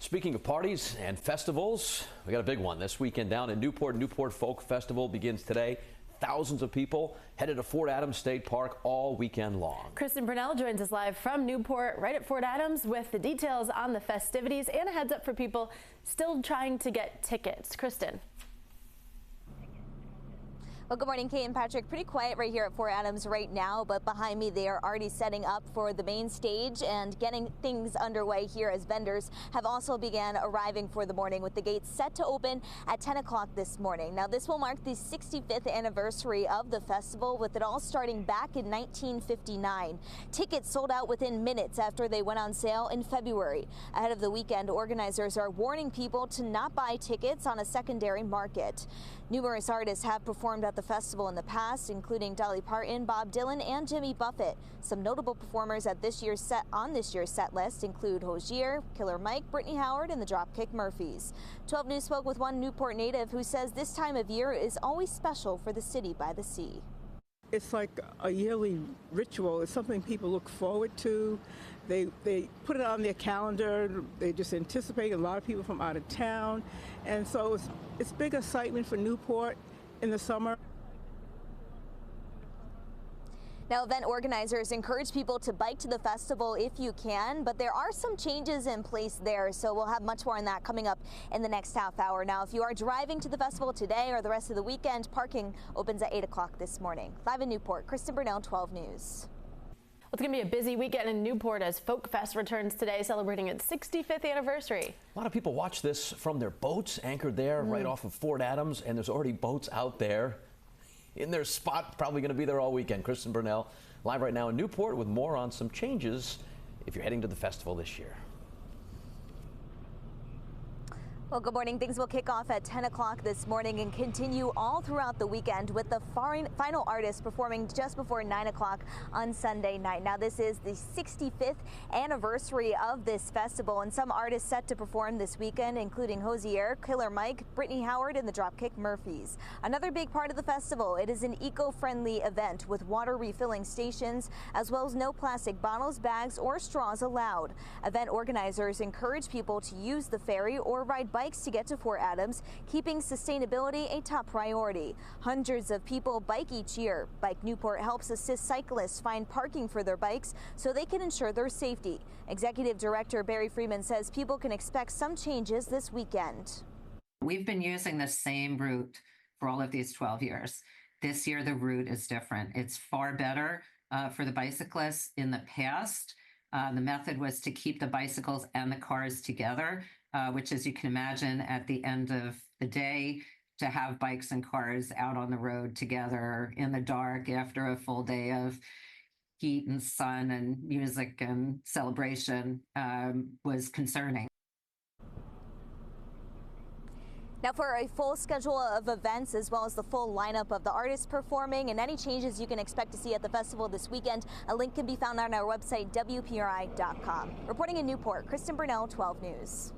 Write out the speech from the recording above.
Speaking of parties and festivals, we got a big one this weekend down in Newport. Newport Folk Festival begins today. Thousands of people headed to Fort Adams State Park all weekend long. Kristen Brunell joins us live from Newport, right at Fort Adams, with the details on the festivities and a heads up for people still trying to get tickets. Kristen. Well, good morning, Kate and Patrick. Pretty quiet right here at Fort Adams right now, but behind me they are already setting up for the main stage and getting things underway here as vendors have also began arriving for the morning, with the gates set to open at 10 o'clock this morning. Now, this will mark the 65th anniversary of the festival, with it all starting back in 1959. Tickets sold out within minutes after they went on sale in February. Ahead of the weekend, organizers are warning people to not buy tickets on a secondary market. Numerous artists have performed at the festival in the past, including Dolly Parton, Bob Dylan, and Jimmy Buffett. Some notable performers at this year's set list include Hozier, Killer Mike, Brittany Howard, and the Dropkick Murphys. 12 News spoke with one Newport native who says this time of year is always special for the city by the sea. It's like a yearly ritual. It's something people look forward to. They put it on their calendar. They just anticipate a lot of people from out of town. And so it's big excitement for Newport in the summer. Now, event organizers encourage people to bike to the festival if you can, but there are some changes in place there, so we'll have much more on that coming up in the next half hour. Now, if you are driving to the festival today or the rest of the weekend, parking opens at 8 o'clock this morning. Live in Newport, Kristen Brunell, 12 News. It's going to be a busy weekend in Newport as Folk Fest returns today, celebrating its 65th anniversary. A lot of people watch this from their boats anchored there right off of Fort Adams, and there's already boats out there in their spot, probably going to be there all weekend. Kristen Brunell live right now in Newport with more on some changes if you're heading to the festival this year. Well, good morning. Things will kick off at 10 o'clock this morning and continue all throughout the weekend, with the final artist performing just before 9 o'clock on Sunday night. Now, this is the 65th anniversary of this festival, and some artists set to perform this weekend, including Hozier, Killer Mike, Brittany Howard, and the Dropkick Murphys. Another big part of the festival, it is an eco-friendly event with water refilling stations, as well as no plastic bottles, bags, or straws allowed. Event organizers encourage people to use the ferry or ride bikes to get to Fort Adams, keeping sustainability a top priority. Hundreds of people bike each year. Bike Newport helps assist cyclists find parking for their bikes so they can ensure their safety. Executive Director Barry Freeman says people can expect some changes this weekend. We've been using the same route for all of these 12 years. This year, the route is different. It's far better for the bicyclists. In the past, the method was to keep the bicycles and the cars together, which, as you can imagine, at the end of the day, to have bikes and cars out on the road together in the dark after a full day of heat and sun and music and celebration was concerning. Now, for a full schedule of events, as well as the full lineup of the artists performing and any changes you can expect to see at the festival this weekend, a link can be found on our website, WPRI.com. Reporting in Newport, Kristen Brunell, 12 News.